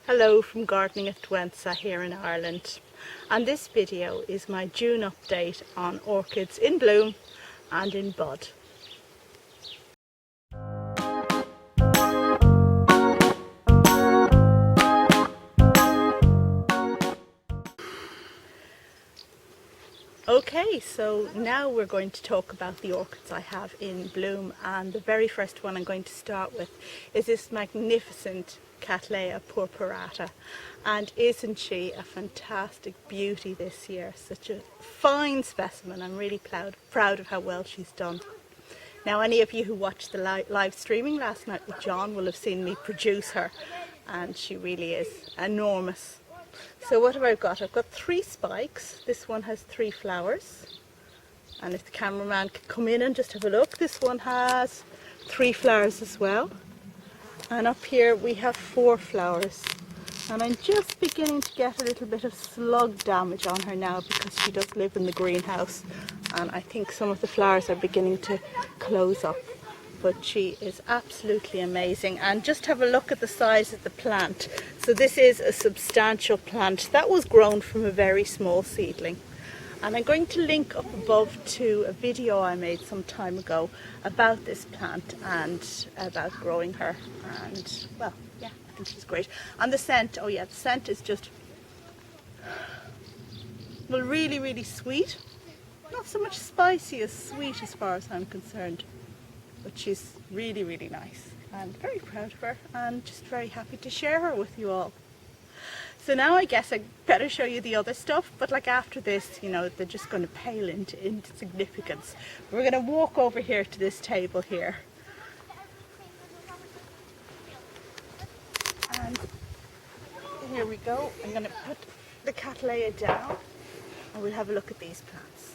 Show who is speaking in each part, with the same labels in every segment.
Speaker 1: Hello from Gardening at Dwensa here in Ireland, and this video is my June update on orchids in bloom and in bud. Okay, so now we're going to talk about the orchids I have in bloom, and the very first one I'm going to start with is this magnificent Cattleya purpurata, and isn't she a fantastic beauty this year? Such a fine specimen. I'm really proud of how well she's done. Now, any of you who watched the live streaming last night with John will have seen me produce her, and she really is enormous. So what have I got? I've got 3 spikes. This one has 3 flowers, and if the cameraman could come in and just have a look, this one has 3 flowers as well. And up here we have 4 flowers, and I'm just beginning to get a little bit of slug damage on her now because she does live in the greenhouse, and I think some of the flowers are beginning to close up. But she is absolutely amazing, and just have a look at the size of the plant. So this is a substantial plant that was grown from a very small seedling, and I'm going to link up above to a video I made some time ago about this plant and about growing her. And well, yeah, I think she's great. And the scent, oh yeah, the scent is just, well, really sweet. Not so much spicy as sweet as far as I'm concerned. But she's really nice. I'm very proud of her and just very happy to share her with you all. So now I guess I better show you the other stuff, but like after this, you know, they're just going to pale into insignificance. We're going to walk over here to this table here. And here we go. I'm going to put the Cattleya down and we'll have a look at these plants.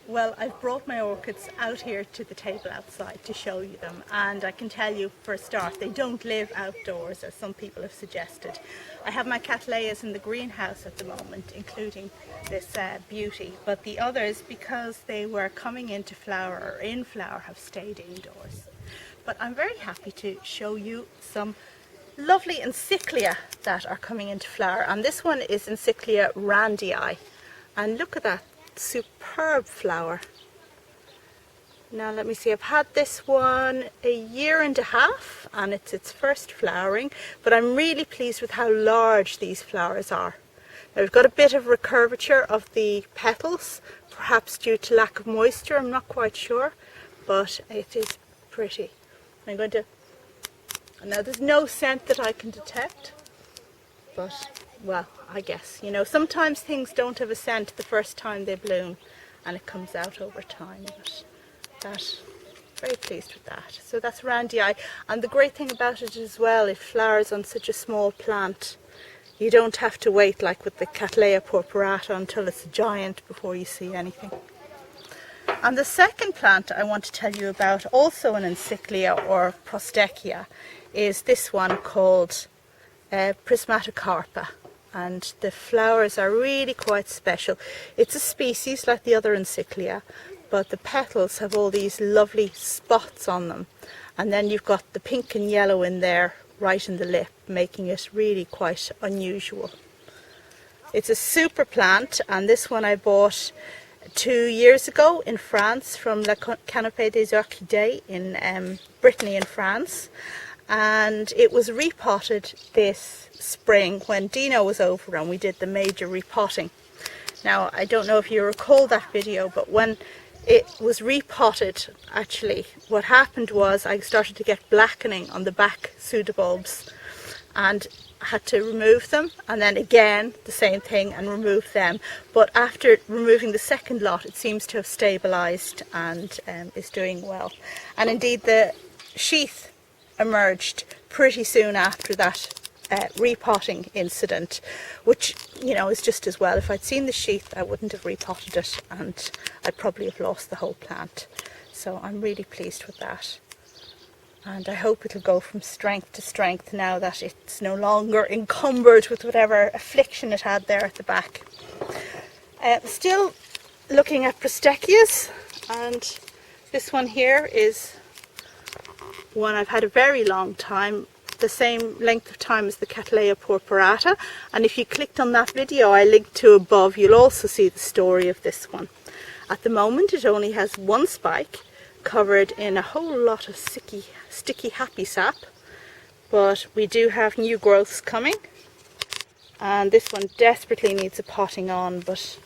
Speaker 1: Well, I've brought my orchids out here to the table outside to show you them, and I can tell you for a start they don't live outdoors as some people have suggested. I have my Cattleyas in the greenhouse at the moment, including this beauty, but the others, because they were coming into flower or in flower, have stayed indoors. But I'm very happy to show you some lovely Encyclia that are coming into flower, and this one is Encyclia randii, and look at that superb flower. Now let me see, I've had this one a year and a half and it's its first flowering, but I'm really pleased with how large these flowers are. Now we've got a bit of recurvature of the petals, perhaps due to lack of moisture, I'm not quite sure, but it is pretty. I'm going to, now there's no scent that I can detect, but well, I guess, you know, sometimes things don't have a scent the first time they bloom and it comes out over time, but that, very pleased with that. So that's randii, and the great thing about it as well, it flowers on such a small plant. You don't have to wait like with the Cattleya purpurata until it's a giant before you see anything. And the second plant I want to tell you about, also an Encyclia or Prosdekia, is this one called prismatocarpa. And the flowers are really quite special. It's a species like the other Encyclia, but the petals have all these lovely spots on them, and then you've got the pink and yellow in there right in the lip, making it really quite unusual. It's a super plant, and this one I bought 2 years ago in France from La Canopée des Orchids in Brittany in France, and it was repotted this spring when Dino was over and we did the major repotting. Now I don't know if you recall that video, but when it was repotted, actually what happened was I started to get blackening on the back pseudobulbs and had to remove them, and then again the same thing and remove them. But after removing the second lot, it seems to have stabilized and is doing well. And indeed the sheath emerged pretty soon after that repotting incident, which, you know, is just as well. If I'd seen the sheath I wouldn't have repotted it and I'd probably have lost the whole plant. So I'm really pleased with that, and I hope it'll go from strength to strength now that it's no longer encumbered with whatever affliction it had there at the back. Still looking at Prosdekias, and this one here is one I've had a very long time. the same length of time as the Cattleya purpurata, and if you clicked on that video I linked to above, you'll also see the story of this one. At the moment it only has one spike covered in a whole lot of sticky happy sap, but we do have new growths coming, and this one desperately needs a potting on, but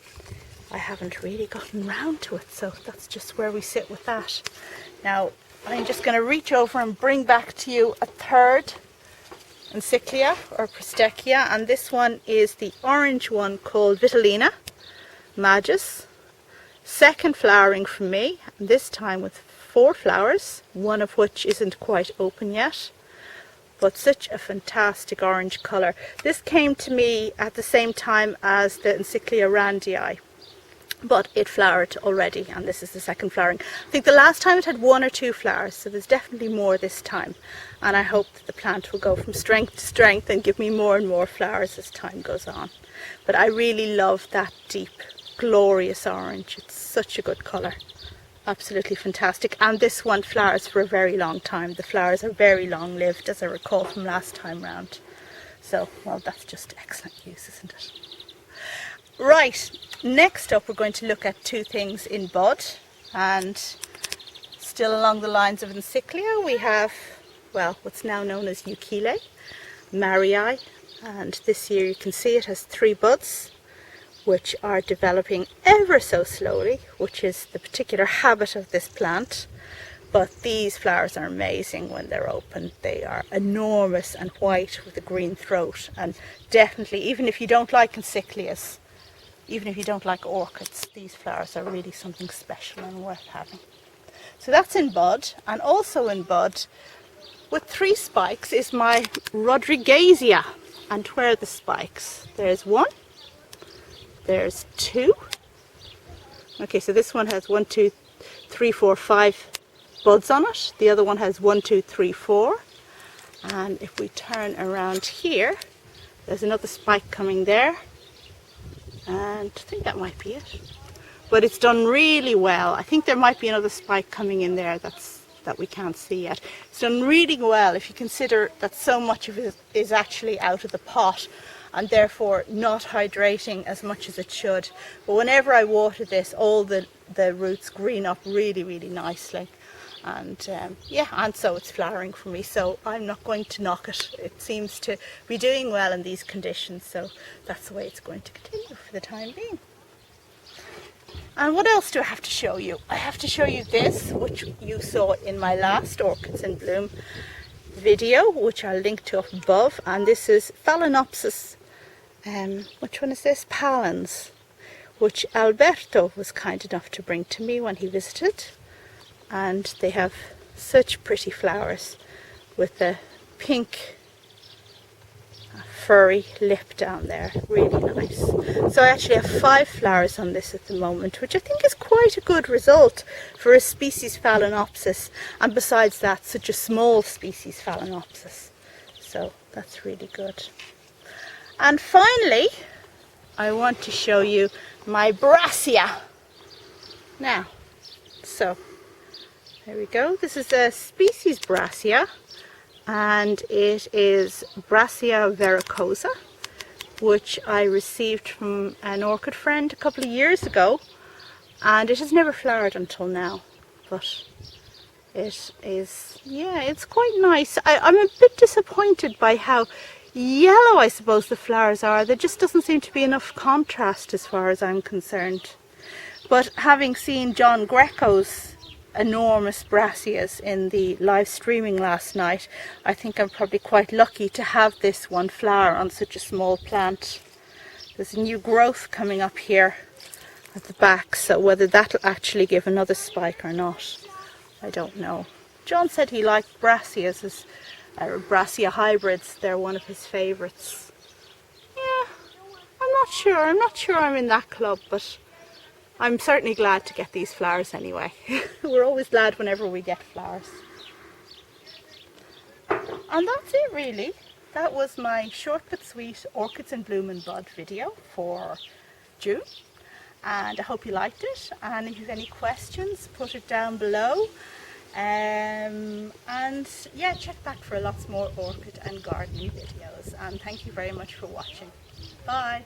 Speaker 1: I haven't really gotten round to it, so that's just where we sit with that. Now I'm just going to reach over and bring back to you a third Encyclia or Brassia, and this one is the orange one called vitellina, Majus. Second flowering from me, and this time with 4 flowers, one of which isn't quite open yet, but such a fantastic orange colour. This came to me at the same time as the Encyclia randii, but it flowered already, and this is the second flowering. I think the last time it had 1 or 2 flowers, so there's definitely more this time, and I hope that the plant will go from strength to strength and give me more and more flowers as time goes on. But I really love that deep, glorious orange. It's such a good colour, absolutely fantastic, and this one flowers for a very long time. The flowers are very long lived, as I recall from last time round. So, well, that's just excellent news, isn't it? Right, next up we're going to look at 2 things in bud, and still along the lines of Encyclia we have, well, what's now known as Euchile, mariae, and this year you can see it has 3 buds, which are developing ever so slowly, which is the particular habit of this plant. But these flowers are amazing when they're open. They are enormous and white with a green throat, and definitely, even if you don't like encyclias, even if you don't like orchids, these flowers are really something special and worth having. So that's in bud, and also in bud with 3 spikes is my Rodriguezia. And where are the spikes? There's 1. There's 2. Okay, so this one has 1, 2, 3, 4, 5 buds on it. The other one has 1, 2, 3, 4. And if we turn around here, there's another spike coming there. And I think that might be it. But it's done really well. I think there might be another spike coming in there that we can't see yet. It's done really well if you consider that so much of it is actually out of the pot, and therefore not hydrating as much as it should. But whenever I water this, all the roots green up really, really nicely. And yeah, and so it's flowering for me, so I'm not going to knock it. It seems to be doing well in these conditions, so that's the way it's going to continue for the time being. And what else do I have to show you? I have to show you this, which you saw in my last Orchids in Bloom video, which I'll link to up above, and this is Phalaenopsis. Which one is this? Pallens, which Alberto was kind enough to bring to me when he visited. And they have such pretty flowers with a pink furry lip down there, really nice. So I actually have 5 flowers on this at the moment, which I think is quite a good result for a species Phalaenopsis, and besides that, such a small species Phalaenopsis. So that's really good. And finally, I want to show you my Brassia. Now, so there we go. This is a species Brassia, and it is Brassia verrucosa, which I received from an orchid friend a couple of years ago, and it has never flowered until now, but it is, yeah, it's quite nice. I'm a bit disappointed by how yellow, I suppose, the flowers are. There just doesn't seem to be enough contrast as far as I'm concerned. But having seen John Greco's enormous Brassias in the live streaming last night, I think I'm probably quite lucky to have this one flower on such a small plant. There's a new growth coming up here at the back, so whether that'll actually give another spike or not, I don't know. John said he liked Brassias as Brassia hybrids. They're one of his favourites. Yeah, I'm not sure I'm in that club, but I'm certainly glad to get these flowers anyway. We're always glad whenever we get flowers. And that's it really. That was my short but sweet Orchids in Bloom and Bud video for June. And I hope you liked it. And if you have any questions, put it down below. And yeah, check back for lots more orchid and gardening videos, and thank you very much for watching. Bye.